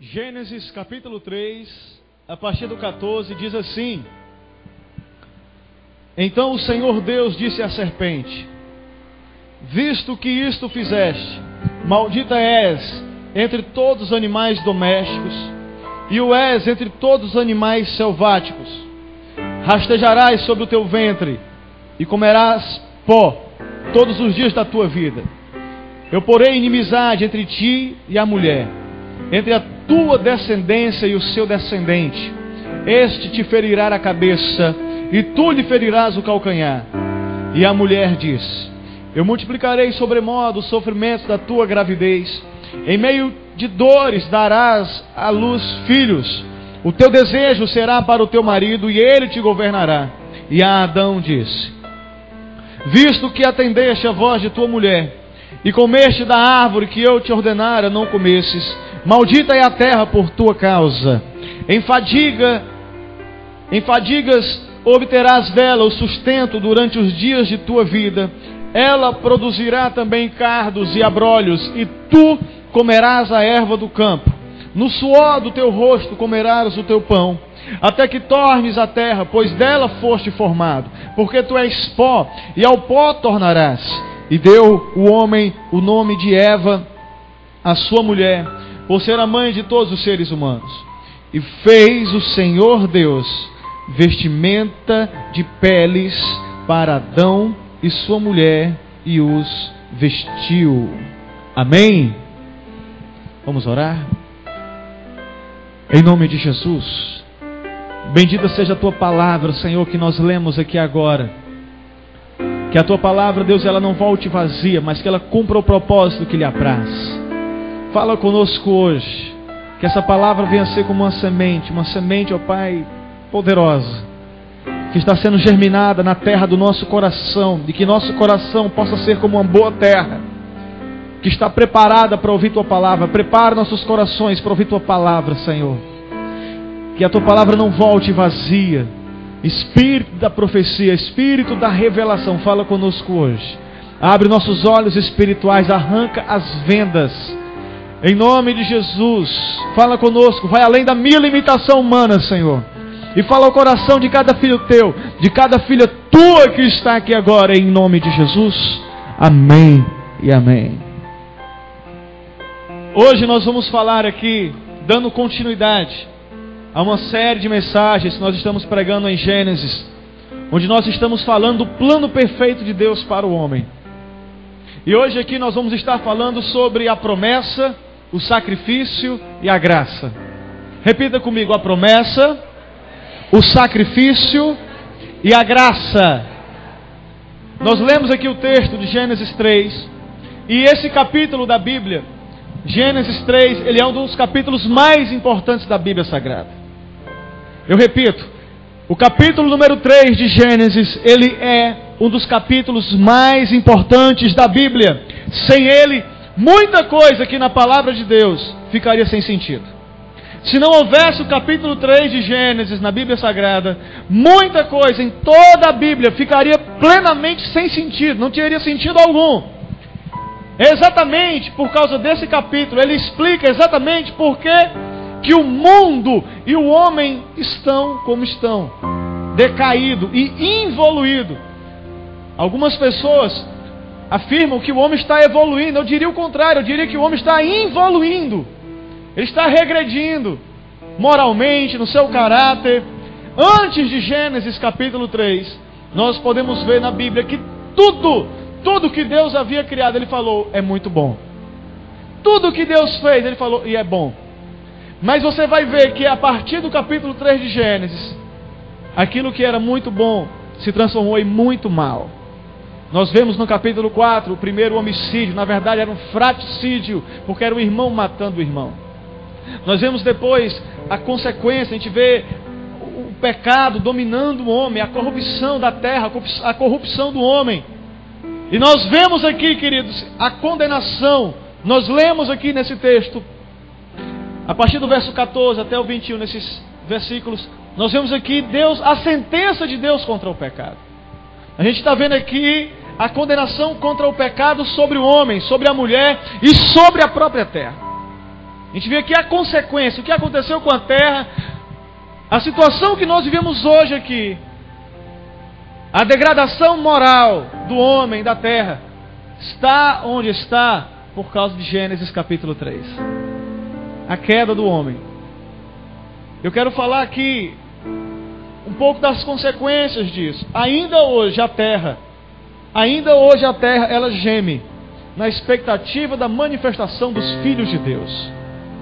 Gênesis capítulo 3, a partir do 14, diz assim: Então o Senhor Deus disse à serpente: Visto que isto fizeste, maldita és entre todos os animais domésticos, e o és entre todos os animais selváticos. Rastejarás sobre o teu ventre, e comerás pó todos os dias da tua vida. Eu porei inimizade entre ti e a mulher, entre a tua descendência e o seu descendente. Este te ferirá a cabeça, e tu lhe ferirás o calcanhar. E a mulher disse: Eu multiplicarei sobremodo os sofrimentos da tua gravidez. Em meio de dores darás à luz filhos. O teu desejo será para o teu marido, e ele te governará. E a Adão disse: Visto que atendeste a voz de tua mulher, e comeste da árvore que eu te ordenara não comesses, maldita é a terra por tua causa. Em fadigas obterás dela o sustento durante os dias de tua vida. Ela produzirá também cardos e abrolhos, e tu comerás a erva do campo. No suor do teu rosto comerás o teu pão, até que tornes a terra, pois dela foste formado, porque tu és pó, e ao pó tornarás. E deu o homem o nome de Eva, a sua mulher, por ser a mãe de todos os seres humanos. E fez o Senhor Deus vestimenta de peles para Adão e sua mulher, e os vestiu. Amém? Vamos orar? Em nome de Jesus, bendita seja a tua palavra, Senhor, que nós lemos aqui agora. Que a tua palavra, Deus, ela não volte vazia, mas que ela cumpra o propósito que lhe apraz. Fala conosco hoje, que essa palavra venha a ser como uma semente, ó Pai, poderosa, que está sendo germinada na terra do nosso coração, e que nosso coração possa ser como uma boa terra, que está preparada para ouvir tua palavra. Prepara nossos corações para ouvir tua palavra, Senhor. Que a tua palavra não volte vazia. Espírito da profecia, Espírito da revelação, fala conosco hoje. Abre nossos olhos espirituais, arranca as vendas. Em nome de Jesus, fala conosco, vai além da minha limitação humana, Senhor. E fala ao coração de cada filho teu, de cada filha tua que está aqui agora, em nome de Jesus. Amém e amém. Hoje nós vamos falar aqui, dando continuidade a uma série de mensagens que nós estamos pregando em Gênesis, onde nós estamos falando do plano perfeito de Deus para o homem. E hoje aqui nós vamos estar falando sobre a promessa, o sacrifício e a graça. Repita comigo: a promessa, o sacrifício e a graça. Nós lemos aqui o texto de Gênesis 3, e esse capítulo da Bíblia, Gênesis 3, ele é um dos capítulos mais importantes da Bíblia Sagrada. Eu repito, o capítulo número 3 de Gênesis, ele é um dos capítulos mais importantes da Bíblia. Sem ele, muita coisa aqui na palavra de Deus ficaria sem sentido. Se não houvesse o capítulo 3 de Gênesis na Bíblia Sagrada, muita coisa em toda a Bíblia ficaria plenamente sem sentido, não teria sentido algum. Exatamente por causa desse capítulo, ele explica exatamente por que o mundo e o homem estão como estão, decaído e involuído. Algumas pessoas afirmam que o homem está evoluindo. Eu diria o contrário, eu diria que o homem está involuindo. Ele está regredindo moralmente, no seu caráter. Antes de Gênesis capítulo 3, nós podemos ver na Bíblia que tudo que Deus havia criado, Ele falou, é muito bom. Tudo que Deus fez, Ele falou, e é bom. Mas você vai ver que a partir do capítulo 3 de Gênesis, aquilo que era muito bom se transformou em muito mal. Nós vemos no capítulo 4 o primeiro homicídio, na verdade era um fratricídio, porque era o irmão matando o irmão. Nós vemos depois a consequência, a gente vê o pecado dominando o homem, a corrupção da terra, a corrupção do homem. E nós vemos aqui, queridos, a condenação. Nós lemos aqui nesse texto, a partir do verso 14 até o 21, nesses versículos, nós vemos aqui a sentença de Deus contra o pecado. A gente está vendo aqui a condenação contra o pecado sobre o homem, sobre a mulher e sobre a própria terra. A gente vê aqui a consequência, o que aconteceu com a terra, a situação que nós vivemos hoje aqui, a degradação moral do homem, da terra, está onde está por causa de Gênesis capítulo 3. A queda do homem. Eu quero falar aqui um pouco das consequências disso. Ainda hoje a terra, ela geme na expectativa da manifestação dos filhos de Deus.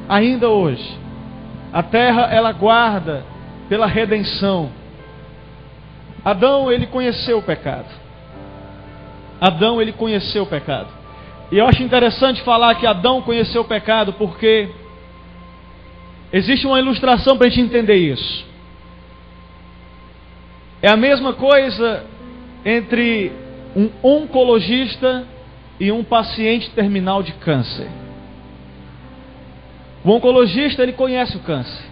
Ainda hoje, a terra, ela aguarda pela redenção. Adão, ele conheceu o pecado. Adão, ele conheceu o pecado. E eu acho interessante falar que Adão conheceu o pecado, porque existe uma ilustração para a gente entender isso. É a mesma coisa entre um oncologista e um paciente terminal de câncer. O oncologista, ele conhece o câncer.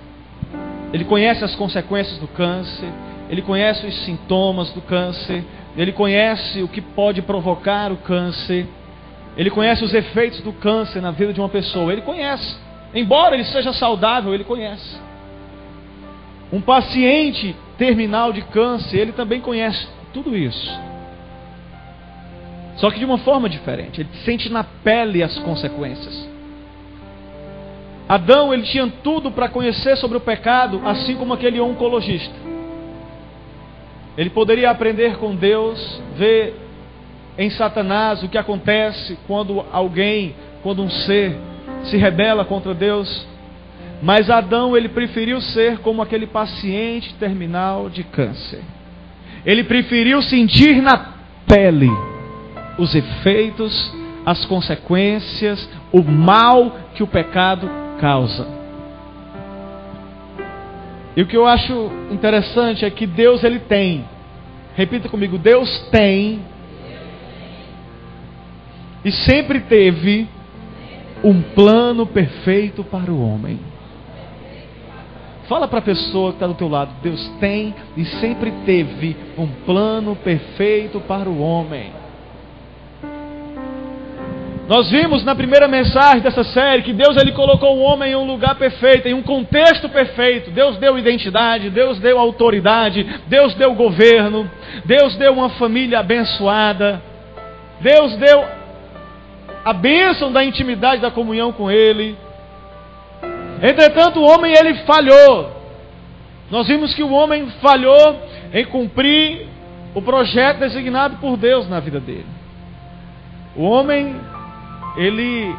Ele conhece as consequências do câncer. Ele conhece os sintomas do câncer. Ele conhece o que pode provocar o câncer. Ele conhece os efeitos do câncer na vida de uma pessoa. Ele conhece. Embora ele seja saudável, ele conhece. Um paciente terminal de câncer, ele também conhece tudo isso. Só que de uma forma diferente. Ele sente na pele as consequências. Adão, ele tinha tudo para conhecer sobre o pecado, assim como aquele oncologista. Ele poderia aprender com Deus, ver em Satanás o que acontece quando um ser se rebela contra Deus. Mas Adão, ele preferiu ser como aquele paciente terminal de câncer. Ele preferiu sentir na pele os efeitos, as consequências, o mal que o pecado causa. E o que eu acho interessante é que Deus, ele tem, repita comigo, Deus tem e sempre teve um plano perfeito para o homem. Fala para a pessoa que está do teu lado, Deus tem e sempre teve um plano perfeito para o homem. Nós vimos na primeira mensagem dessa série que Deus, ele colocou o homem em um lugar perfeito, em um contexto perfeito. Deus deu identidade, Deus deu autoridade, Deus deu governo, Deus deu uma família abençoada, Deus deu a bênção da intimidade, da comunhão com Ele. Entretanto, o homem, ele falhou. Nós vimos que o homem falhou em cumprir o projeto designado por Deus na vida dele. O homem, ele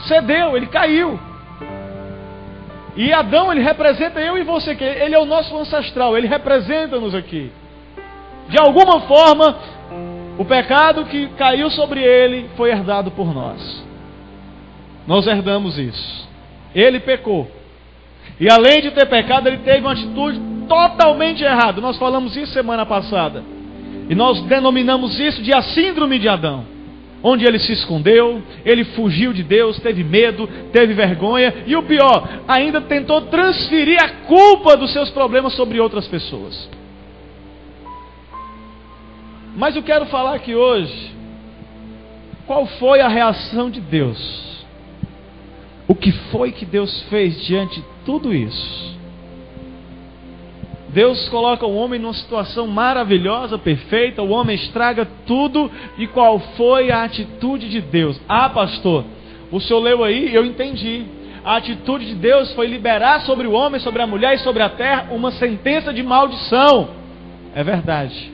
cedeu, ele caiu. E Adão, ele representa eu e você, que ele é o nosso ancestral, ele representa-nos aqui. De alguma forma, o pecado que caiu sobre ele foi herdado por nós. Nós herdamos isso. Ele pecou. E além de ter pecado, ele teve uma atitude totalmente errada. Nós falamos isso semana passada. E nós denominamos isso de a síndrome de Adão. Onde ele se escondeu, ele fugiu de Deus, teve medo, teve vergonha. E o pior, ainda tentou transferir a culpa dos seus problemas sobre outras pessoas. Mas eu quero falar aqui hoje, qual foi a reação de Deus? O que foi que Deus fez diante de tudo isso? Deus coloca o homem numa situação maravilhosa, perfeita, o homem estraga tudo, e qual foi a atitude de Deus? Ah, pastor, o senhor leu aí, eu entendi. A atitude de Deus foi liberar sobre o homem, sobre a mulher e sobre a terra uma sentença de maldição. É verdade.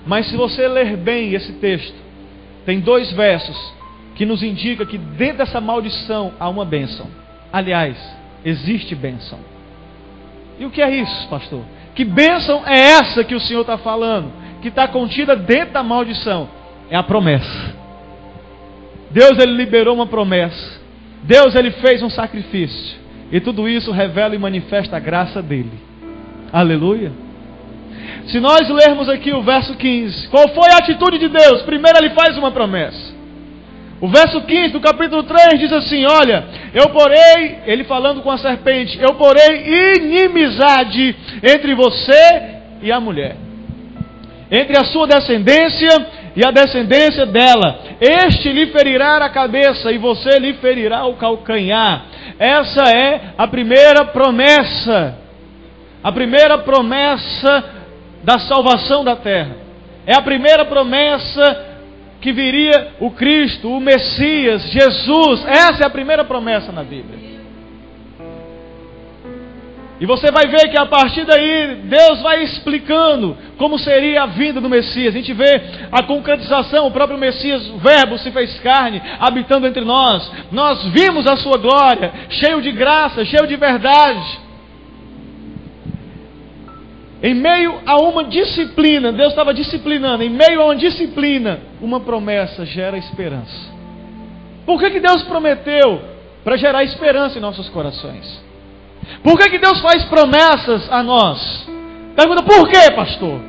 Mas se você ler bem esse texto, tem 2 versos que nos indica que dentro dessa maldição há uma bênção. Aliás, existe bênção. E o que é isso, pastor? Que bênção é essa que o Senhor está falando? Que está contida dentro da maldição? É a promessa. Deus, ele liberou uma promessa. Deus, ele fez um sacrifício. E tudo isso revela e manifesta a graça dele. Aleluia. Se nós lermos aqui o verso 15, qual foi a atitude de Deus? Primeiro, ele faz uma promessa. O verso 15 do capítulo 3 diz assim: olha, eu porei, ele falando com a serpente, eu porei inimizade entre você e a mulher, entre a sua descendência e a descendência dela. Este lhe ferirá a cabeça e você lhe ferirá o calcanhar. Essa é a primeira promessa. A primeira promessa da salvação da terra. É a primeira promessa que viria o Cristo, o Messias, Jesus. Essa é a primeira promessa na Bíblia. E você vai ver que a partir daí Deus vai explicando como seria a vinda do Messias. A gente vê a concretização, o próprio Messias, o Verbo se fez carne, habitando entre nós. Nós vimos a sua glória, cheio de graça, cheio de verdade. Em meio a uma disciplina, Deus estava disciplinando, em meio a uma disciplina, uma promessa gera esperança. Por que Deus prometeu? Para gerar esperança em nossos corações. Por que Deus faz promessas a nós? Pergunta, por quê, pastor?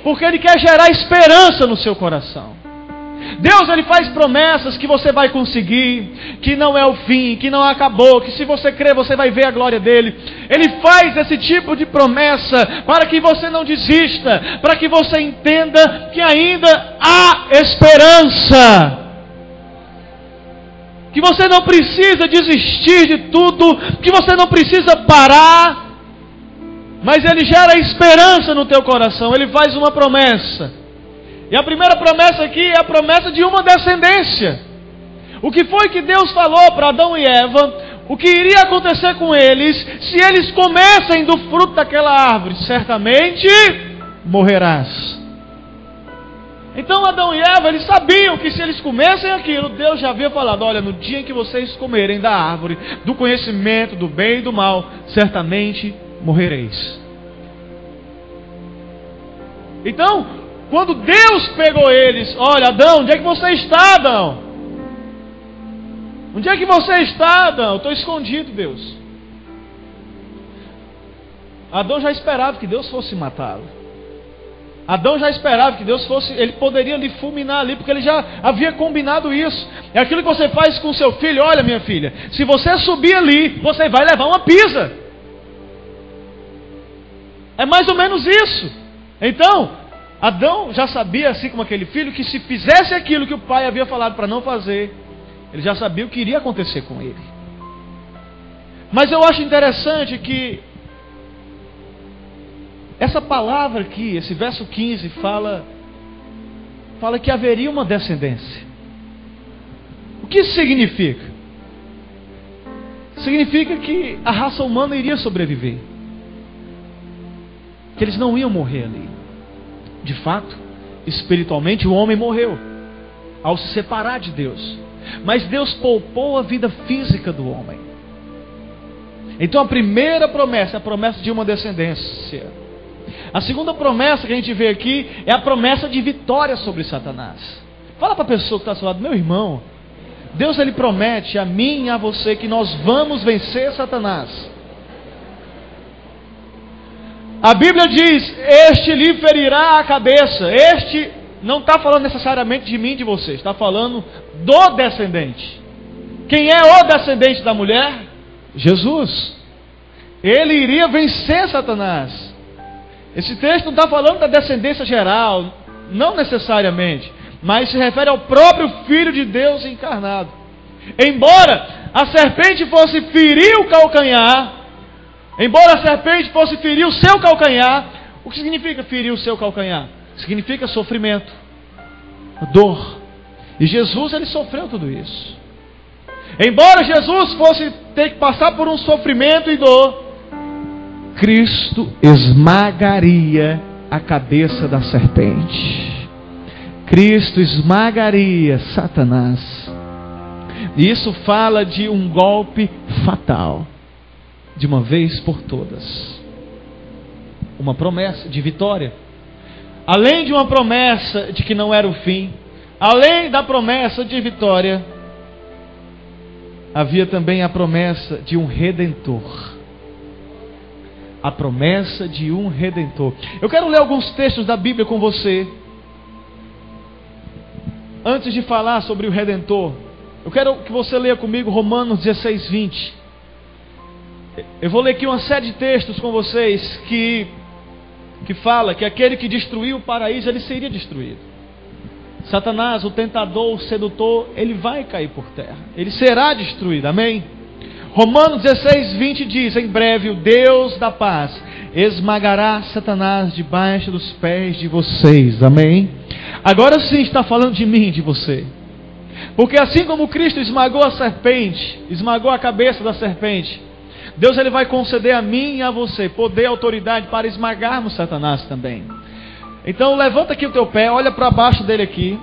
Porque Ele quer gerar esperança no seu coração. Deus, Ele faz promessas que você vai conseguir, que não é o fim, que não acabou, que se você crer você vai ver a glória dEle. Ele faz esse tipo de promessa para que você não desista, para que você entenda que ainda há esperança. Que você não precisa desistir de tudo, que você não precisa parar, mas Ele gera esperança no teu coração. Ele faz uma promessa, e a primeira promessa aqui é a promessa de uma descendência. O que foi que Deus falou para Adão e Eva? O que iria acontecer com eles se eles comessem do fruto daquela árvore? Certamente morrerás. Então Adão e Eva, eles sabiam que se eles comessem aquilo, Deus já havia falado, olha, no dia em que vocês comerem da árvore, do conhecimento do bem e do mal, certamente morrereis. Então, quando Deus pegou eles, olha, Adão, onde é que você está, Adão? Onde é que você está, Adão? Eu estou escondido, Deus. Adão já esperava que Deus fosse matá-lo. Adão já esperava que Deus fosse, ele poderia lhe fulminar ali, porque ele já havia combinado isso. É aquilo que você faz com seu filho, olha minha filha, se você subir ali, você vai levar uma pisa. É mais ou menos isso. Então, Adão já sabia, assim como aquele filho, que se fizesse aquilo que o pai havia falado para não fazer, ele já sabia o que iria acontecer com ele. Mas eu acho interessante que essa palavra aqui, esse verso 15, fala que haveria uma descendência. O que isso significa? Significa que a raça humana iria sobreviver. Que eles não iam morrer ali. De fato, espiritualmente o homem morreu ao se separar de Deus. Mas Deus poupou a vida física do homem. Então a primeira promessa é a promessa de uma descendência. A segunda promessa que a gente vê aqui é a promessa de vitória sobre Satanás. Fala para a pessoa que está ao seu lado, meu irmão, Deus ele promete a mim e a você que nós vamos vencer Satanás. A Bíblia diz, este lhe ferirá a cabeça. Este não está falando necessariamente de mim e de você, está falando do descendente. Quem é o descendente da mulher? Jesus. Ele iria vencer Satanás. Esse texto não está falando da descendência geral, não necessariamente, mas se refere ao próprio Filho de Deus encarnado. Embora a serpente fosse ferir o calcanhar, embora a serpente fosse ferir o seu calcanhar, o que significa ferir o seu calcanhar? Significa sofrimento, dor. E Jesus ele sofreu tudo isso. Embora Jesus fosse ter que passar por um sofrimento e dor, Cristo esmagaria a cabeça da serpente. Cristo esmagaria Satanás. E isso fala de um golpe fatal, de uma vez por todas. Uma promessa de vitória. Além de uma promessa de que não era o fim, além da promessa de vitória, havia também a promessa de um redentor. A promessa de um redentor. Eu quero ler alguns textos da Bíblia com você. Antes de falar sobre o redentor, eu quero que você leia comigo Romanos 16, 20. Eu vou ler aqui uma série de textos com vocês que fala que aquele que destruiu o paraíso, ele seria destruído. Satanás, o tentador, o sedutor, ele vai cair por terra. Ele será destruído, amém? Romanos 16:20 diz: em breve o Deus da paz esmagará Satanás debaixo dos pés de vocês, amém? Agora sim está falando de mim, de você. Porque assim como Cristo esmagou a serpente, esmagou a cabeça da serpente, Deus ele vai conceder a mim e a você poder e autoridade para esmagarmos Satanás também. Então levanta aqui o teu pé, olha para baixo dele aqui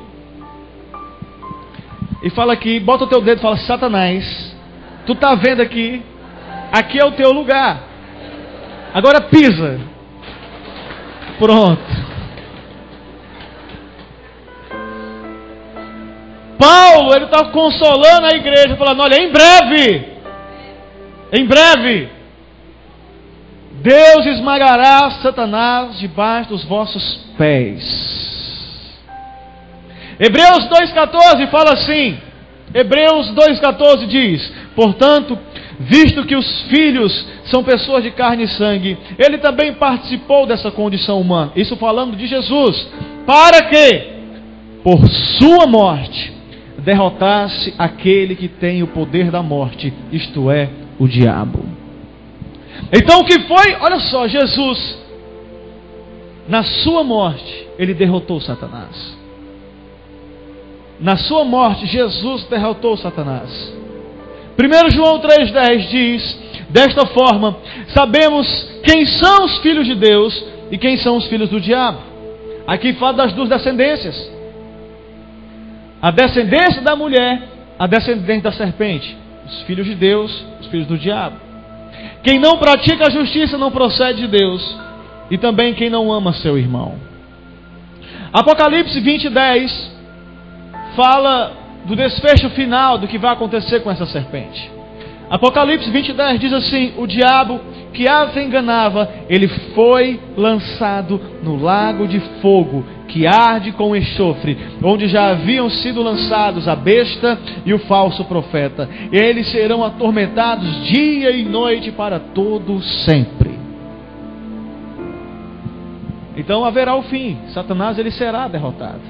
e fala aqui, bota o teu dedo e fala: Satanás, tu está vendo aqui? Aqui é o teu lugar. Agora pisa. Pronto. Paulo, ele está consolando a igreja, falando: olha, em breve, Deus esmagará Satanás debaixo dos vossos pés. Hebreus 2,14 fala assim, Hebreus 2,14 diz: portanto, visto que os filhos são pessoas de carne e sangue, ele também participou dessa condição humana. Isso falando de Jesus, para que, por sua morte, derrotasse aquele que tem o poder da morte, isto é, o diabo. Então o que foi? Olha só, Jesus, na sua morte, ele derrotou Satanás. Na sua morte, Jesus derrotou Satanás. 1 João 3,10 diz: desta forma, sabemos quem são os filhos de Deus e quem são os filhos do diabo. Aqui fala das duas descendências: a descendência da mulher, a descendente da serpente. Os filhos de Deus, os filhos do diabo. Quem não pratica a justiça não procede de Deus, e também quem não ama seu irmão. Apocalipse 20:10 fala do desfecho final do que vai acontecer com essa serpente. Apocalipse 20:10 diz assim: o diabo que as enganava, ele foi lançado no lago de fogo, que arde com enxofre, onde já haviam sido lançados a besta e o falso profeta. Eles serão atormentados dia e noite para todo sempre. Então haverá o fim. Satanás ele será derrotado.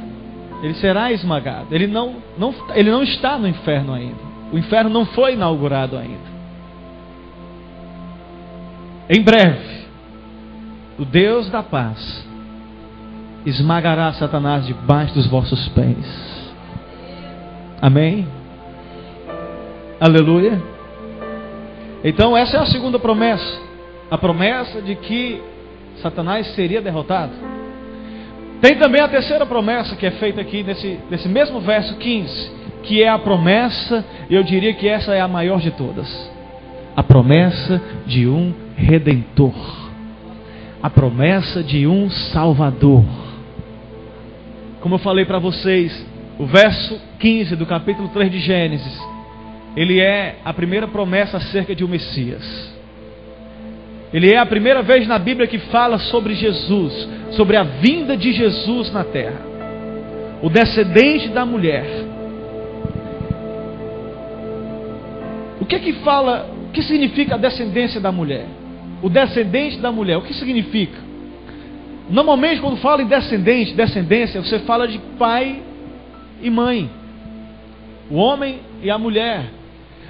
Ele será esmagado. Ele não está no inferno ainda. O inferno não foi inaugurado ainda. Em breve, o Deus da paz esmagará Satanás debaixo dos vossos pés. Amém? Aleluia. Então essa é a segunda promessa. A promessa de que Satanás seria derrotado. Tem também a terceira promessa que é feita aqui nesse mesmo verso 15, que é a promessa, e eu diria que essa é a maior de todas, a promessa de um Redentor, a promessa de um Salvador. Como eu falei para vocês, o verso 15 do capítulo 3 de Gênesis, ele é a primeira promessa acerca de um Messias. Ele é a primeira vez na Bíblia que fala sobre Jesus, sobre a vinda de Jesus na terra, o descendente da mulher. O que fala, o que significa a descendência da mulher? O descendente da mulher, o que significa? Normalmente quando fala em descendência, você fala de pai e mãe, o homem e a mulher.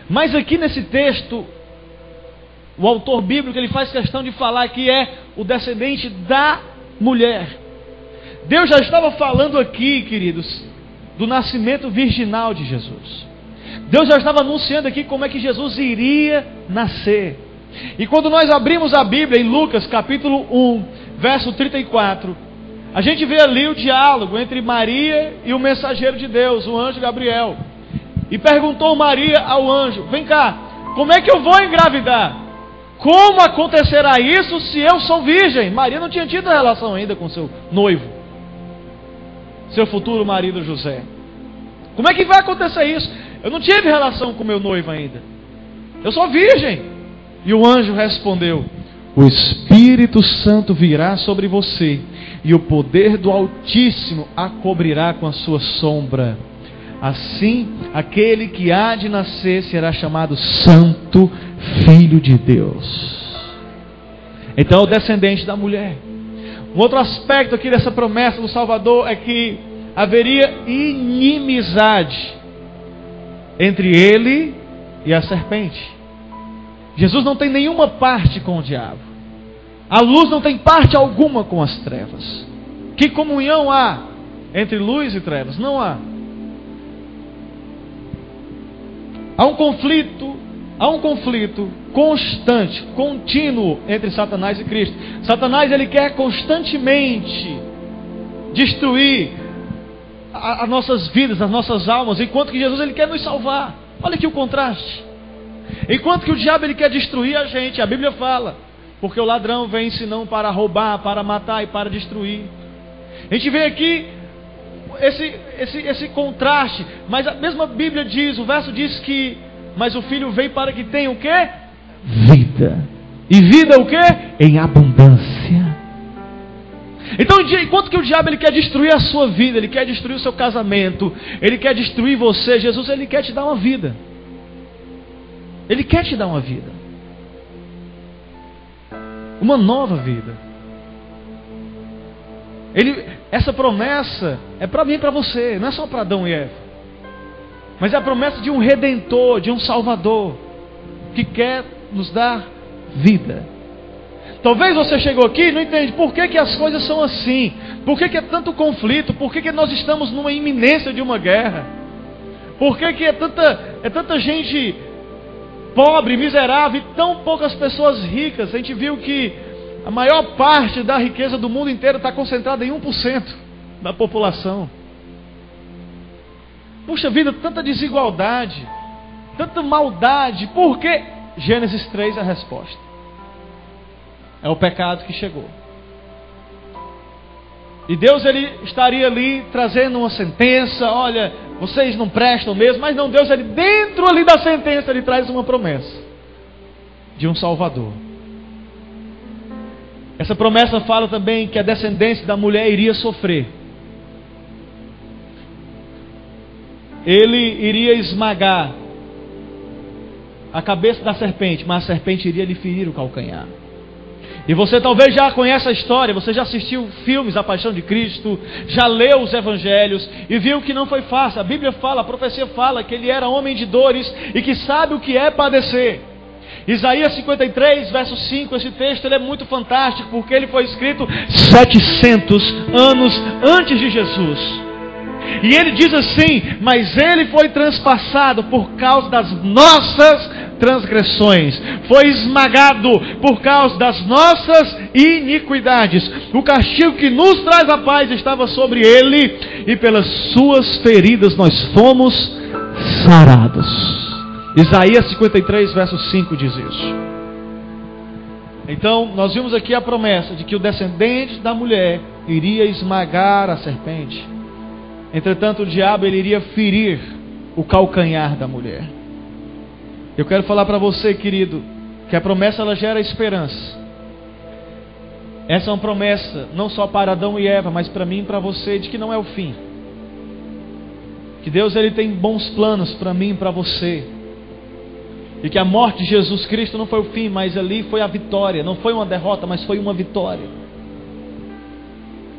Mas aqui nesse texto, o autor bíblico ele faz questão de falar que é o descendente da mulher. Deus já estava falando aqui, queridos, do nascimento virginal de Jesus. Deus já estava anunciando aqui como é que Jesus iria nascer. E quando nós abrimos a Bíblia em Lucas capítulo 1, verso 34, a gente vê ali o diálogo entre Maria e o mensageiro de Deus, o anjo Gabriel. E perguntou Maria ao anjo: vem cá, como é que eu vou engravidar? Como acontecerá isso se eu sou virgem? Maria não tinha tido relação ainda com seu noivo, seu futuro marido José. Como é que vai acontecer isso? Eu não tive relação com meu noivo ainda, eu sou virgem. E o anjo respondeu: o Espírito Santo virá sobre você, e o poder do Altíssimo a cobrirá com a sua sombra. Assim, aquele que há de nascer será chamado Santo Filho de Deus. Então, o descendente da mulher. Um outro aspecto aqui dessa promessa do Salvador é que haveria inimizade entre ele e a serpente. Jesus não tem nenhuma parte com o diabo. A luz não tem parte alguma com as trevas. Que comunhão há entre luz e trevas? Não há. Há um conflito constante, contínuo entre Satanás e Cristo. Satanás, ele quer constantemente destruir as nossas vidas, as nossas almas, enquanto que Jesus, ele quer nos salvar. Olha aqui o contraste. Enquanto que o diabo, ele quer destruir a gente, a Bíblia fala, porque o ladrão vem senão para roubar, para matar e para destruir. A gente vê aqui esse contraste, mas a mesma Bíblia diz, o verso diz que, mas o Filho veio para que tenha o quê? Vida. E vida o quê? Em abundância. Então, enquanto que o diabo, ele quer destruir a sua vida, ele quer destruir o seu casamento, ele quer destruir você, Jesus, ele quer te dar uma vida. Ele quer te dar uma vida. Uma nova vida. Essa promessa é para mim e para você, não é só para Adão e Eva. Mas é a promessa de um Redentor, de um Salvador, que quer nos dar vida. Talvez você chegou aqui e não entende por que as coisas são assim. Por que é tanto conflito? Por que nós estamos numa iminência de uma guerra? Por que é tanta gente pobre, miserável e tão poucas pessoas ricas? A gente viu que a maior parte da riqueza do mundo inteiro está concentrada em 1% da população. Puxa vida, tanta desigualdade, tanta maldade. Por quê? Gênesis 3 é a resposta. É o pecado que chegou. E Deus, ele estaria ali trazendo uma sentença. Olha, vocês não prestam mesmo. Mas não, Deus, ele dentro ali da sentença, ele traz uma promessa de um Salvador. Essa promessa fala também que a descendência da mulher iria sofrer. Ele iria esmagar a cabeça da serpente, mas a serpente iria lhe ferir o calcanhar. E você talvez já conhece a história, você já assistiu filmes A Paixão de Cristo, já leu os evangelhos e viu que não foi fácil. A Bíblia fala, a profecia fala que ele era homem de dores e que sabe o que é padecer. Isaías 53, verso 5, esse texto ele é muito fantástico, porque ele foi escrito 700 anos antes de Jesus. E ele diz assim: mas ele foi transpassado por causa das nossas transgressões, foi esmagado por causa das nossas iniquidades. O castigo que nos traz a paz estava sobre ele, e pelas suas feridas nós fomos sarados. Isaías 53, verso 5 diz isso. Então, nós vimos aqui a promessa de que o descendente da mulher iria esmagar a serpente. Entretanto, o diabo, ele iria ferir o calcanhar da mulher. Eu quero falar para você, querido, que a promessa, ela gera esperança. Essa é uma promessa não só para Adão e Eva, mas para mim e para você, de que não é o fim. Que Deus, ele tem bons planos para mim e para você. E que a morte de Jesus Cristo não foi o fim, mas ali foi a vitória. Não foi uma derrota, mas foi uma vitória.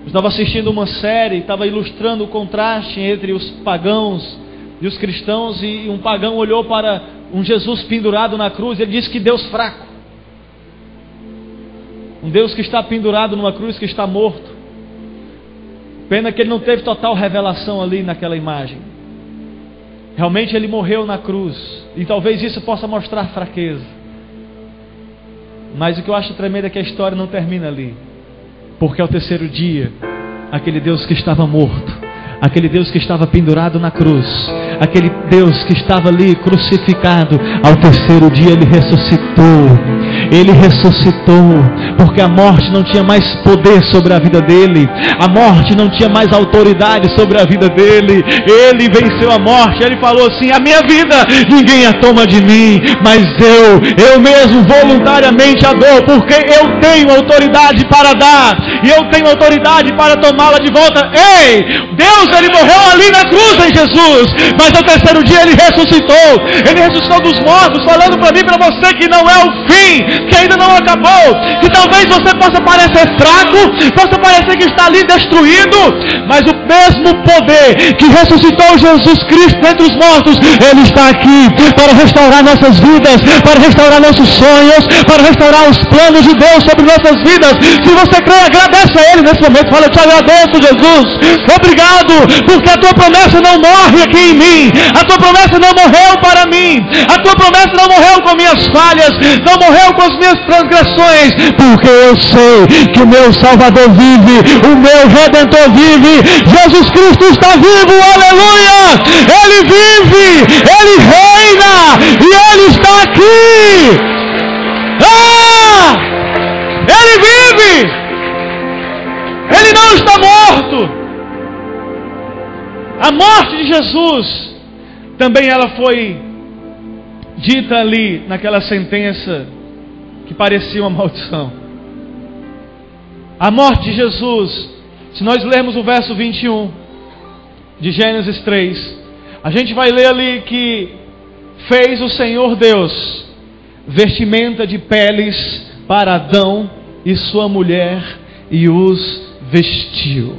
Eu estava assistindo uma série, estava ilustrando o contraste entre os pagãos e os cristãos, e um pagão olhou para um Jesus pendurado na cruz, e ele disse: que Deus fraco. Um Deus que está pendurado numa cruz, que está morto. Pena que ele não teve total revelação ali naquela imagem. Realmente ele morreu na cruz, e talvez isso possa mostrar fraqueza. Mas o que eu acho tremendo é que a história não termina ali. Porque ao terceiro dia, aquele Deus que estava morto, aquele Deus que estava pendurado na cruz, aquele Deus que estava ali crucificado, ao terceiro dia ele ressuscitou. Ele ressuscitou, porque a morte não tinha mais poder sobre a vida dele, a morte não tinha mais autoridade sobre a vida dele. Ele venceu a morte. Ele falou assim: a minha vida ninguém a toma de mim, mas eu mesmo voluntariamente a dou, porque eu tenho autoridade para dar, e eu tenho autoridade para tomá-la de volta. Ei, Deus, ele morreu ali na cruz em Jesus, mas ao terceiro dia ele ressuscitou dos mortos, falando para mim e para você que não é o fim, que ainda não acabou, que talvez você possa parecer fraco, possa parecer que está ali destruído, mas o mesmo poder que ressuscitou Jesus Cristo dentre os mortos, Ele está aqui para restaurar nossas vidas, para restaurar nossos sonhos, para restaurar os planos de Deus sobre nossas vidas. Se você crê, agradeça a Ele nesse momento. Fala: eu te agradeço, Jesus, obrigado, porque a tua promessa não morre aqui em mim, a tua promessa não morreu para mim, a tua promessa não morreu com minhas falhas, não morreu com as minhas transgressões, porque eu sei que o meu Salvador vive, o meu Redentor vive, Jesus Cristo está vivo, aleluia, Ele vive, Ele reina, e Ele está aqui. Ele vive, Ele não está morto. A morte de Jesus também ela foi dita ali naquela sentença que parecia uma maldição. A morte de Jesus, se nós lermos o verso 21 de Gênesis 3, a gente vai ler ali que fez o Senhor Deus vestimenta de peles para Adão e sua mulher e os vestiu.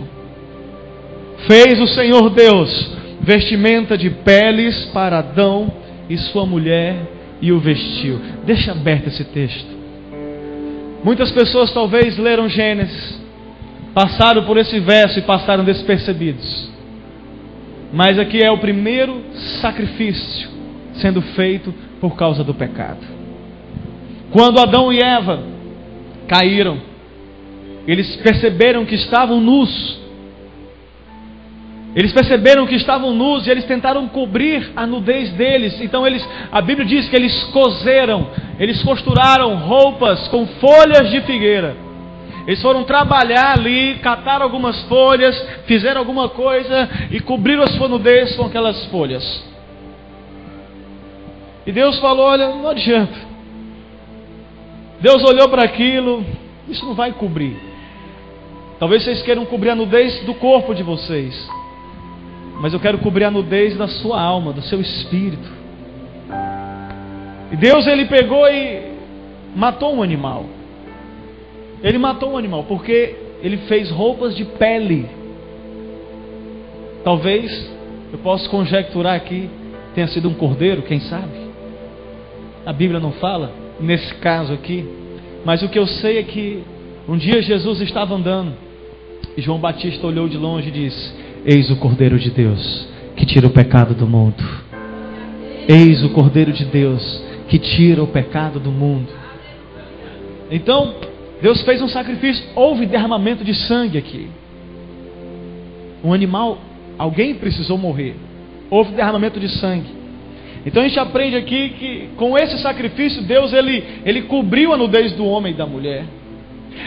Fez o Senhor Deus vestimenta de peles para Adão e sua mulher e o vestiu. Deixa aberto esse texto. Muitas pessoas talvez leram Gênesis, passaram por esse verso e passaram despercebidos. Mas aqui é o primeiro sacrifício sendo feito por causa do pecado. Quando Adão e Eva caíram, eles perceberam que estavam nus. Eles perceberam que estavam nus e eles tentaram cobrir a nudez deles. Então a Bíblia diz que eles coseram, eles costuraram roupas com folhas de figueira. Eles foram trabalhar ali, cataram algumas folhas, fizeram alguma coisa e cobriram a sua nudez com aquelas folhas. E Deus falou: olha, não adianta. Deus olhou para aquilo, isso não vai cobrir. Talvez vocês queiram cobrir a nudez do corpo de vocês, mas eu quero cobrir a nudez da sua alma, do seu espírito. E Deus, Ele pegou e matou um animal. Ele matou um animal porque Ele fez roupas de pele. Talvez, eu posso conjecturar aqui, tenha sido um cordeiro, quem sabe? A Bíblia não fala nesse caso aqui, mas o que eu sei é que um dia Jesus estava andando e João Batista olhou de longe e disse: eis o Cordeiro de Deus que tira o pecado do mundo. Eis o Cordeiro de Deus que tira o pecado do mundo. Então Deus fez um sacrifício, houve derramamento de sangue aqui. Um animal, alguém precisou morrer, houve derramamento de sangue. Então a gente aprende aqui que com esse sacrifício Deus ele cobriu a nudez do homem e da mulher.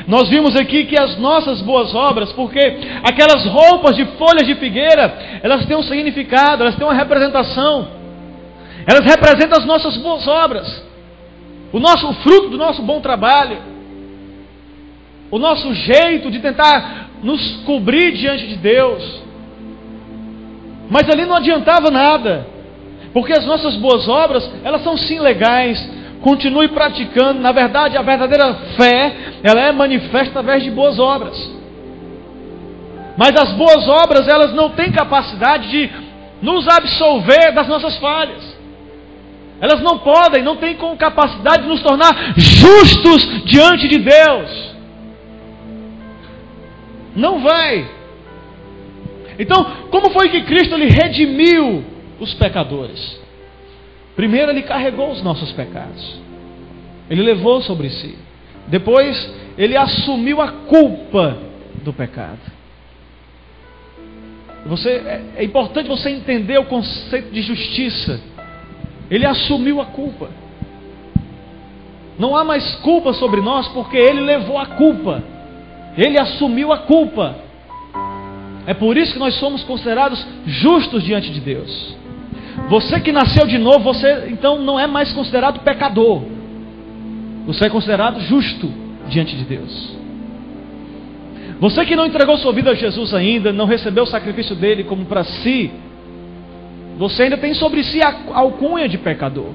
Nós vimos aqui que as nossas boas obras, porque aquelas roupas de folhas de figueira, elas têm um significado, elas têm uma representação. Elas representam as nossas boas obras, o fruto do nosso bom trabalho, o nosso jeito de tentar nos cobrir diante de Deus. Mas ali não adiantava nada, porque as nossas boas obras, elas são sim legais. Continue praticando. Na verdade, a verdadeira fé, ela é manifesta através de boas obras. Mas as boas obras, elas não têm capacidade de nos absolver das nossas falhas. Elas não podem, não têm capacidade de nos tornar justos diante de Deus. Não vai. Então, como foi que Cristo ele redimiu os pecadores? Primeiro, Ele carregou os nossos pecados. Ele levou sobre si. Depois, Ele assumiu a culpa do pecado. É importante você entender o conceito de justiça. Ele assumiu a culpa. Não há mais culpa sobre nós, porque Ele levou a culpa. Ele assumiu a culpa. É por isso que nós somos considerados justos diante de Deus. Você que nasceu de novo, você então não é mais considerado pecador. Você é considerado justo diante de Deus. Você que não entregou sua vida a Jesus ainda, não recebeu o sacrifício dele como para si, você ainda tem sobre si a alcunha de pecador.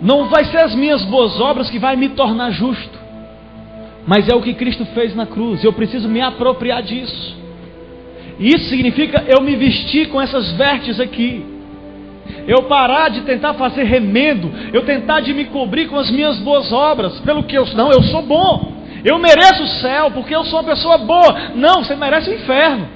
Não vai ser as minhas boas obras que vai me tornar justo, mas é o que Cristo fez na cruz. Eu preciso me apropriar disso. Isso significa eu me vestir com essas vestes aqui. Eu parar de tentar fazer remendo, eu tentar de me cobrir com as minhas boas obras, pelo que eu sou bom, eu mereço o céu, porque eu sou uma pessoa boa. Não, você merece o inferno.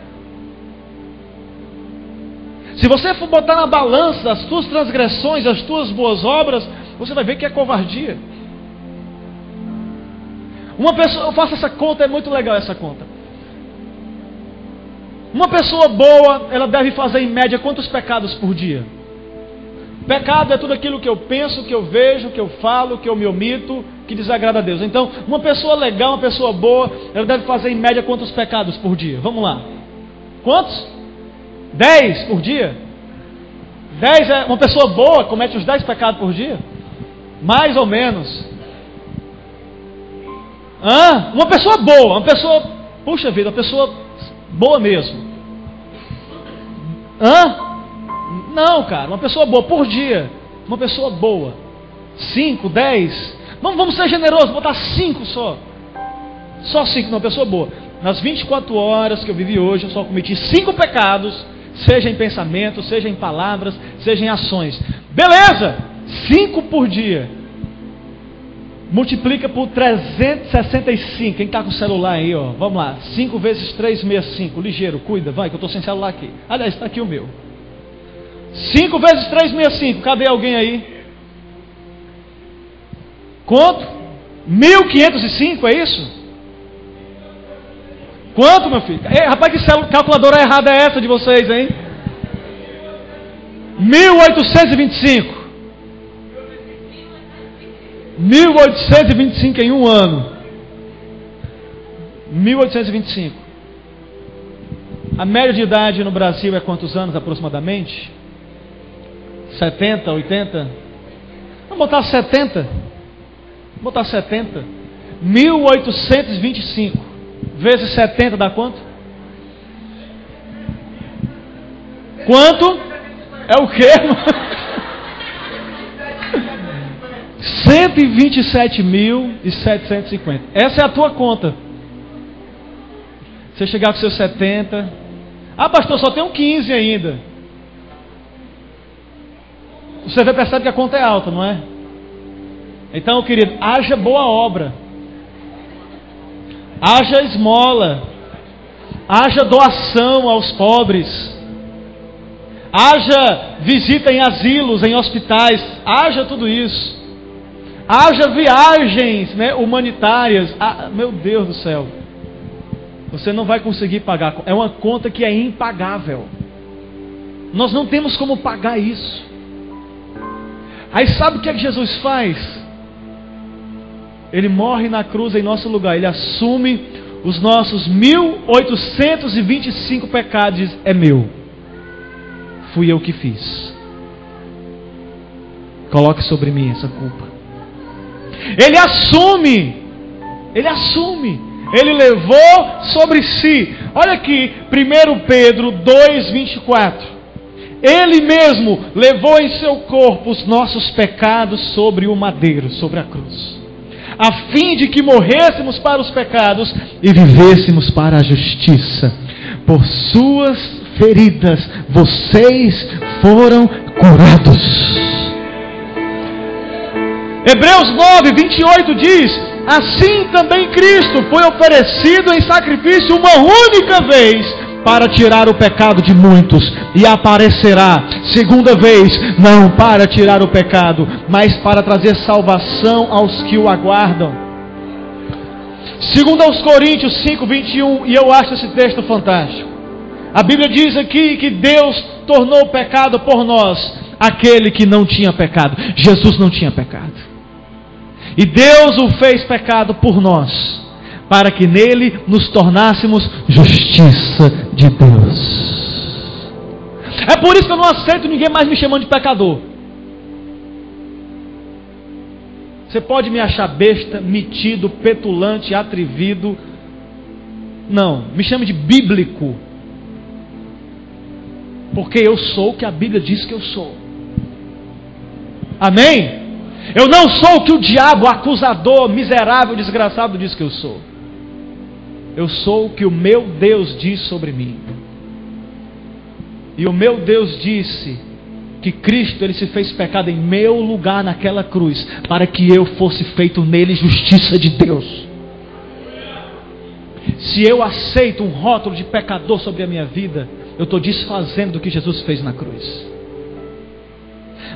Se você for botar na balança as tuas transgressões, as tuas boas obras, você vai ver que é covardia. Uma pessoa, eu faço essa conta, é muito legal essa conta. Uma pessoa boa, ela deve fazer em média quantos pecados por dia? Pecado é tudo aquilo que eu penso, que eu vejo, que eu falo, que eu me omito, que desagrada a Deus. Então, uma pessoa legal, uma pessoa boa, ela deve fazer em média quantos pecados por dia? Vamos lá. Quantos? 10 por dia? 10 é uma pessoa boa, comete os 10 pecados por dia? Mais ou menos. Uma pessoa boa, uma pessoa, puxa vida, uma pessoa boa mesmo. Não, cara, uma pessoa boa por dia. Uma pessoa boa. 5, 10. Vamos ser generosos, botar 5 só. Só 5, uma pessoa boa. Nas 24 horas que eu vivi hoje, eu só cometi 5 pecados, seja em pensamento, seja em palavras, seja em ações. Beleza! 5 por dia. Multiplica por 365. Quem está com o celular aí, ó. Vamos lá. 5 vezes 365. Ligeiro, cuida, vai, que eu estou sem celular aqui. Aliás, está aqui o meu. 5 vezes 365. Cadê alguém aí? Quanto? 1505, é isso? Quanto, meu filho? Ei, rapaz, que calculadora errada é essa de vocês, hein? 1825. 1825 em um ano. 1825. A média de idade no Brasil é quantos anos aproximadamente? 70, 80? Vamos botar 70. Vamos botar 70. 1825 vezes 70 dá quanto? Quanto? É o quê? 127.750. Essa é a tua conta. Você chegar com seus 70. Pastor, só tem 15 ainda. Você percebe que a conta é alta, não é? Então, querido, haja boa obra, haja esmola, haja doação aos pobres, haja visita em asilos, em hospitais, haja tudo isso, haja viagens, né, humanitárias. Meu Deus do céu, você não vai conseguir pagar. É uma conta que é impagável. Nós não temos como pagar isso. Aí sabe o que é que Jesus faz? Ele morre na cruz em nosso lugar. Ele assume os nossos 1825 pecados. Diz, é meu. Fui eu que fiz. Coloque sobre mim essa culpa. Ele assume. Ele assume. Ele levou sobre si. Olha aqui, 1 Pedro 2:24. Ele mesmo levou em seu corpo os nossos pecados sobre o madeiro, sobre a cruz, a fim de que morrêssemos para os pecados e vivêssemos para a justiça. Por suas feridas vocês foram curados. Hebreus 9:28 diz: assim também Cristo foi oferecido em sacrifício uma única vez para tirar o pecado de muitos, e aparecerá segunda vez, não para tirar o pecado, mas para trazer salvação aos que o aguardam. Segundo aos Coríntios 5:21, e eu acho esse texto fantástico. A Bíblia diz aqui que Deus tornou o pecado por nós, aquele que não tinha pecado. Jesus não tinha pecado, e Deus o fez pecado por nós, para que nele nos tornássemos justiça de Deus. É por isso que eu não aceito ninguém mais me chamando de pecador. Você pode me achar besta, metido, petulante, atrevido. Não, me chame de bíblico. Porque eu sou o que a Bíblia diz que eu sou. Amém? Eu não sou o que o diabo, acusador, miserável, desgraçado diz que eu sou. Eu sou o que o meu Deus diz sobre mim. E o meu Deus disse que Cristo, Ele se fez pecado em meu lugar naquela cruz, para que eu fosse feito nele justiça de Deus. Se eu aceito um rótulo de pecador sobre a minha vida, eu estou desfazendo do que Jesus fez na cruz.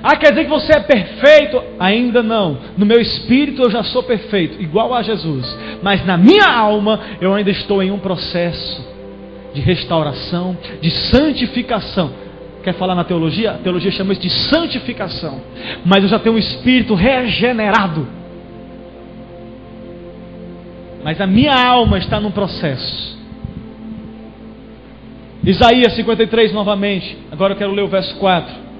Ah, quer dizer que você é perfeito? Ainda não. No meu espírito eu já sou perfeito, igual a Jesus. Mas na minha alma eu ainda estou em um processo de restauração, de santificação. Quer falar na teologia? A teologia chama isso de santificação. Mas eu já tenho um espírito regenerado. Mas a minha alma está num processo. Isaías 53 novamente. Agora eu quero ler o verso 4.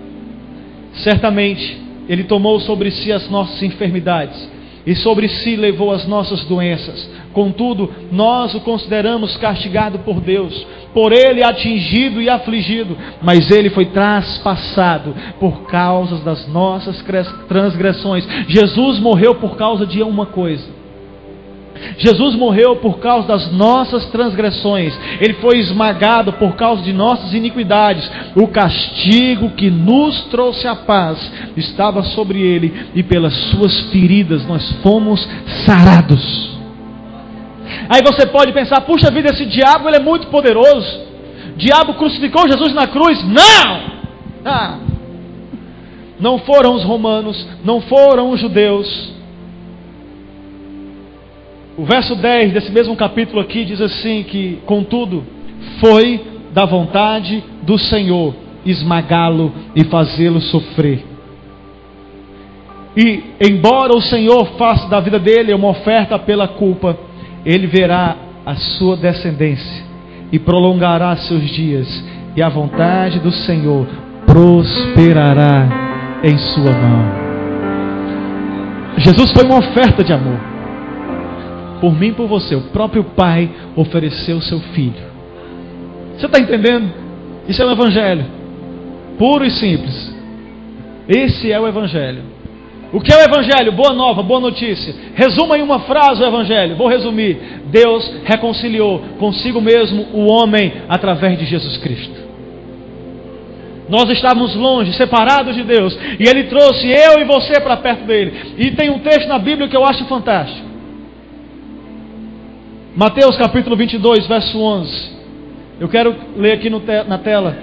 Certamente Ele tomou sobre si as nossas enfermidades e sobre si levou as nossas doenças. Contudo, nós o consideramos castigado por Deus, por Ele atingido e afligido, mas Ele foi traspassado por causa das nossas transgressões. Jesus morreu por causa de uma coisa. Jesus morreu por causa das nossas transgressões. Ele foi esmagado por causa de nossas iniquidades. O castigo que nos trouxe a paz estava sobre Ele, e pelas suas feridas nós fomos sarados. Aí você pode pensar: puxa vida, esse diabo ele é muito poderoso. O diabo crucificou Jesus na cruz. Não! Não foram os romanos, não foram os judeus. O verso 10 desse mesmo capítulo aqui diz assim que, contudo, foi da vontade do Senhor esmagá-lo e fazê-lo sofrer. E, embora o Senhor faça da vida dele uma oferta pela culpa, ele verá a sua descendência e prolongará seus dias, e a vontade do Senhor prosperará em sua mão. Jesus foi uma oferta de amor. Por mim e por você, o próprio Pai ofereceu o seu Filho. Você está entendendo? Isso é o Evangelho, puro e simples. Esse é o Evangelho. O que é o Evangelho? Boa nova, boa notícia. Resuma em uma frase o Evangelho. Vou resumir: Deus reconciliou consigo mesmo o homem através de Jesus Cristo. Nós estávamos longe, separados de Deus, e Ele trouxe eu e você para perto dele. E tem um texto na Bíblia que eu acho fantástico. Mateus capítulo 22, verso 11. Eu quero ler aqui na tela.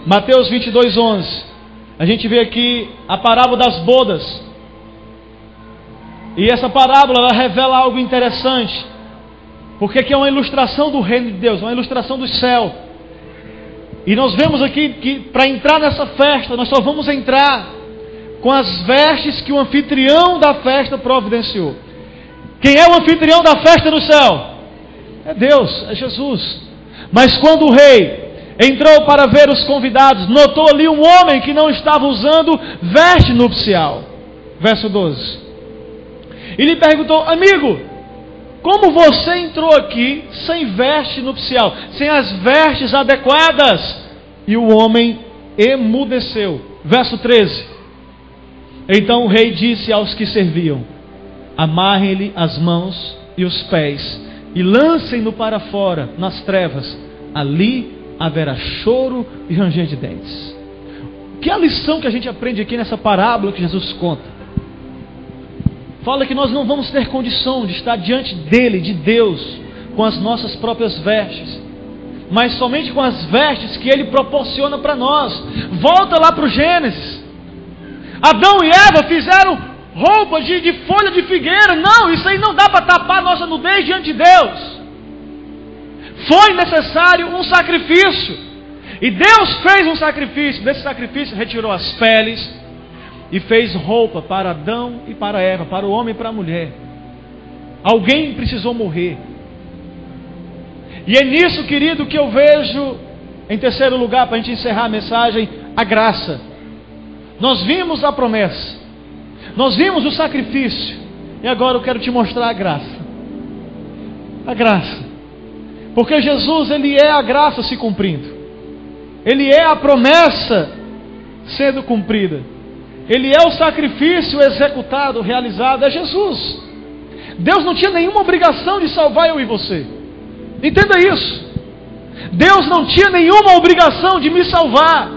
Mateus 22, 11. A gente vê aqui a parábola das bodas. E essa parábola ela revela algo interessante. Porque aqui é uma ilustração do reino de Deus, uma ilustração do céu. E nós vemos aqui que para entrar nessa festa, nós só vamos entrar com as vestes que o anfitrião da festa providenciou. Quem é o anfitrião da festa no céu? É Deus, é Jesus. Mas quando o rei entrou para ver os convidados, notou ali um homem que não estava usando veste nupcial. Verso 12. E lhe perguntou: amigo, como você entrou aqui sem veste nupcial, sem as vestes adequadas? E o homem emudeceu. Verso 13. Então o rei disse aos que serviam: amarrem-lhe as mãos e os pés e lancem-no para fora nas trevas. Ali haverá choro e ranger de dentes. Que é a lição que a gente aprende aqui nessa parábola que Jesus conta? Fala que nós não vamos ter condição de estar diante dele, de Deus, com as nossas próprias vestes, mas somente com as vestes que ele proporciona para nós. Volta lá para o Gênesis. Adão e Eva fizeram roupa de folha de figueira. Não, isso aí não dá para tapar a nossa nudez diante de Deus. Foi necessário um sacrifício. E Deus fez um sacrifício. Desse sacrifício retirou as peles e fez roupa para Adão e para Eva, para o homem e para a mulher. Alguém precisou morrer. E é nisso, querido, que eu vejo, em terceiro lugar, para a gente encerrar a mensagem, a graça. Nós vimos a promessa, nós vimos o sacrifício, e agora eu quero te mostrar a graça. A graça. Porque Jesus, Ele é a graça se cumprindo. Ele é a promessa sendo cumprida. Ele é o sacrifício executado, realizado, é Jesus. Deus não tinha nenhuma obrigação de salvar eu e você. Entenda isso. Deus não tinha nenhuma obrigação de me salvar.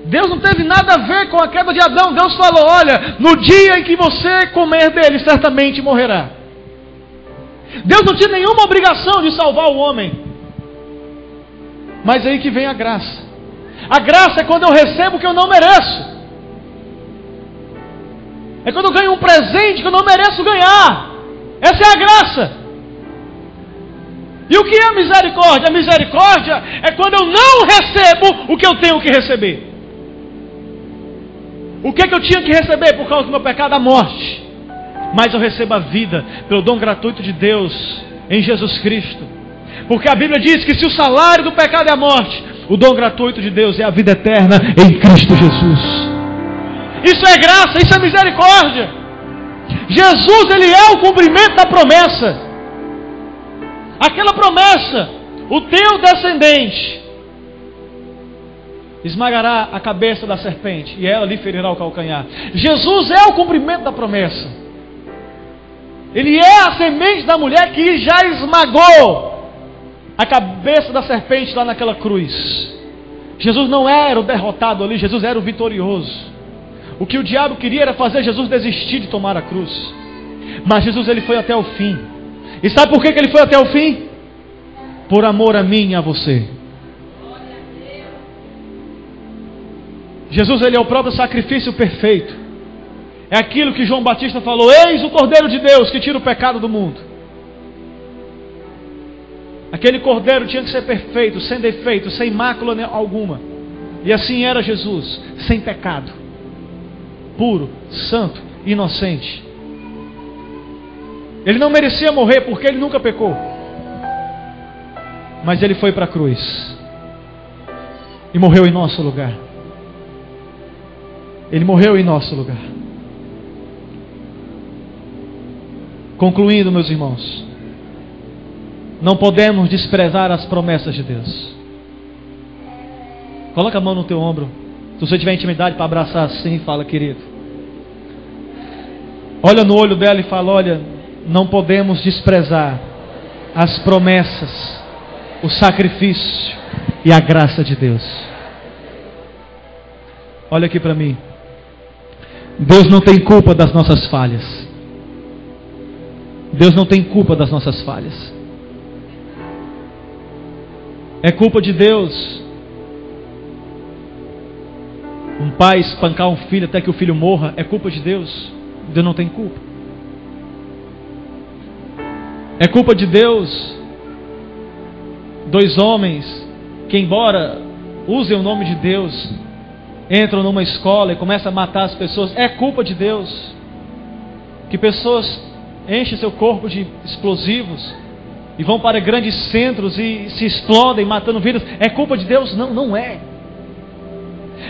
Deus não teve nada a ver com a queda de Adão. Deus falou: olha, no dia em que você comer dele, certamente morrerá. Deus não tinha nenhuma obrigação de salvar o homem. Mas aí que vem a graça. A graça é quando eu recebo o que eu não mereço. É quando eu ganho um presente que eu não mereço ganhar. Essa é a graça. E o que é a misericórdia? A misericórdia é quando eu não recebo o que eu tenho que receber. O que é que eu tinha que receber por causa do meu pecado? A morte. Mas eu recebo a vida pelo dom gratuito de Deus em Jesus Cristo. Porque a Bíblia diz que se o salário do pecado é a morte, o dom gratuito de Deus é a vida eterna em Cristo Jesus. Isso é graça, isso é misericórdia. Jesus, Ele é o cumprimento da promessa. Aquela promessa: o teu descendente esmagará a cabeça da serpente e ela lhe ferirá o calcanhar. Jesus é o cumprimento da promessa. Ele é a semente da mulher que já esmagou a cabeça da serpente lá naquela cruz. Jesus não era o derrotado ali, Jesus era o vitorioso. O que o diabo queria era fazer Jesus desistir de tomar a cruz. Mas Jesus, ele foi até o fim. E sabe por que ele foi até o fim? Por amor a mim e a você. Jesus, ele é o próprio sacrifício perfeito. É aquilo que João Batista falou: eis o Cordeiro de Deus que tira o pecado do mundo. Aquele Cordeiro tinha que ser perfeito, sem defeito, sem mácula alguma. E assim era Jesus, sem pecado, puro, santo, inocente. Ele não merecia morrer porque ele nunca pecou. Mas ele foi para a cruz e morreu em nosso lugar. Ele morreu em nosso lugar. Concluindo, meus irmãos, não podemos desprezar as promessas de Deus. Coloca a mão no teu ombro. Se você tiver intimidade para abraçar assim, fala: querido. Olha no olho dela e fala: olha, não podemos desprezar as promessas, o sacrifício e a graça de Deus. Olha aqui para mim. Deus não tem culpa das nossas falhas. Deus não tem culpa das nossas falhas. É culpa de Deus um pai espancar um filho até que o filho morra. É culpa de Deus. Deus não tem culpa. É culpa de Deus dois homens que, embora usem o nome de Deus, entram numa escola e começam a matar as pessoas. É culpa de Deus que pessoas enchem seu corpo de explosivos e vão para grandes centros e se explodem matando vidas. É culpa de Deus? Não, não é.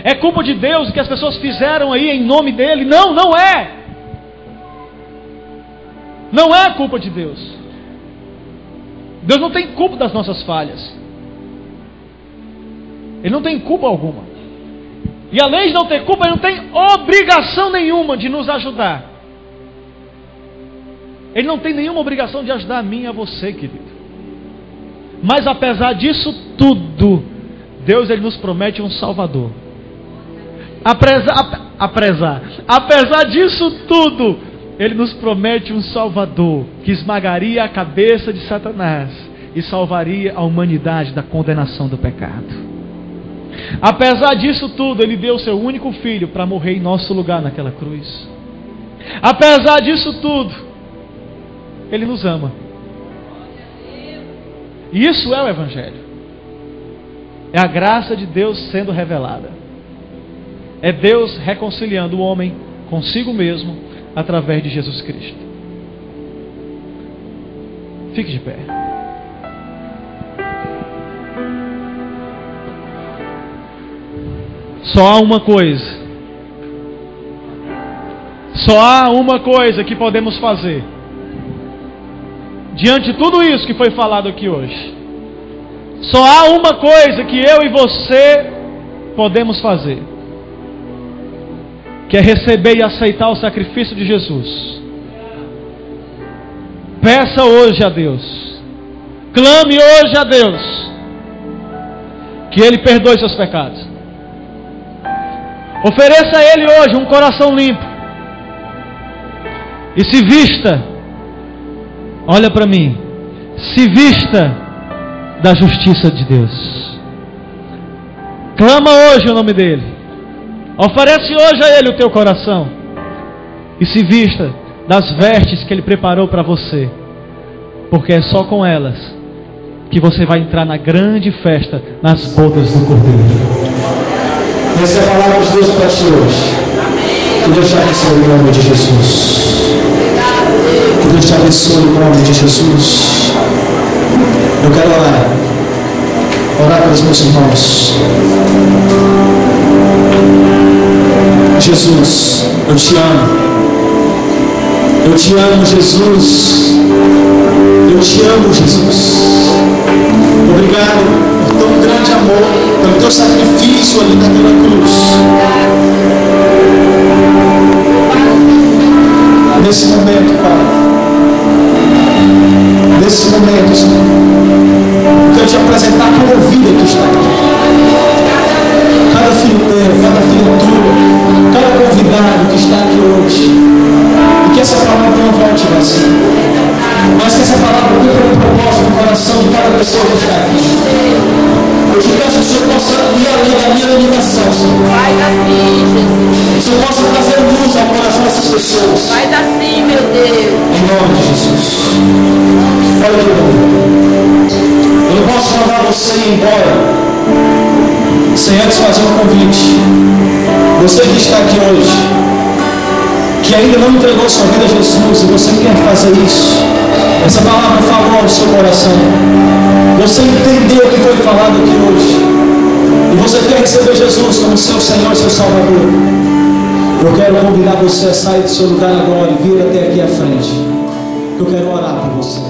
É culpa de Deus o que as pessoas fizeram aí em nome dele? Não, não é. Não é culpa de Deus. Deus não tem culpa das nossas falhas. Ele não tem culpa alguma. E além de não ter culpa, Ele não tem obrigação nenhuma de nos ajudar. Ele não tem nenhuma obrigação de ajudar a mim e a você, querido. Mas apesar disso tudo, Deus, Ele nos promete um Salvador. Apesar disso tudo, Ele nos promete um Salvador que esmagaria a cabeça de Satanás e salvaria a humanidade da condenação do pecado. Apesar disso tudo, Ele deu o seu único filho para morrer em nosso lugar naquela cruz. Apesar disso tudo, Ele nos ama. E isso é o Evangelho. É a graça de Deus sendo revelada. É Deus reconciliando o homem consigo mesmo através de Jesus Cristo. Fique de pé. Só há uma coisa. Só há uma coisa que podemos fazer. Diante de tudo isso que foi falado aqui hoje, só há uma coisa que eu e você podemos fazer. quer receber e aceitar o sacrifício de Jesus, peça hoje a Deus, clame hoje a Deus, que Ele perdoe seus pecados. Ofereça a Ele hoje um coração limpo. E se vista, olha para mim, se vista da justiça de Deus. Clama hoje o nome dEle. Oferece hoje a Ele o teu coração. E se vista das vestes que Ele preparou para você. Porque é só com elas que você vai entrar na grande festa, nas bodas do Cordeiro. Essa é a palavra de Deus para ti hoje. Que Deus te abençoe em nome de Jesus. Que Deus te abençoe em nome de Jesus. Eu quero orar pelos meus irmãos. Jesus, eu te amo. Eu te amo, Jesus. Eu te amo, Jesus. Obrigado por tão grande amor, pelo teu sacrifício ali naquela cruz. Nesse momento, Pai, nesse momento, Senhor, eu quero te apresentar cada vida que está aqui, cada filho teu, cada filho tua, cada convidado que está aqui hoje, e que essa palavra não volte vazia, mas que essa palavra cumpra um propósito no coração de cada pessoa que está aqui. Eu te peço que o Senhor possa ir além da minha limitação, Senhor. Faz assim, Jesus. Que o Senhor possa trazer luz ao coração dessas pessoas. Faz assim, meu Deus. Em nome de Jesus. Olha de novo. Eu não posso mandar você ir embora sem antes fazer um convite. Você que está aqui hoje, que ainda não entregou sua vida a Jesus, e você quer fazer isso, essa palavra falou ao seu coração, você entendeu o que foi falado aqui hoje, e você quer receber Jesus como seu Senhor e seu Salvador, eu quero convidar você a sair do seu lugar agora e vir até aqui à frente. Eu quero orar por você.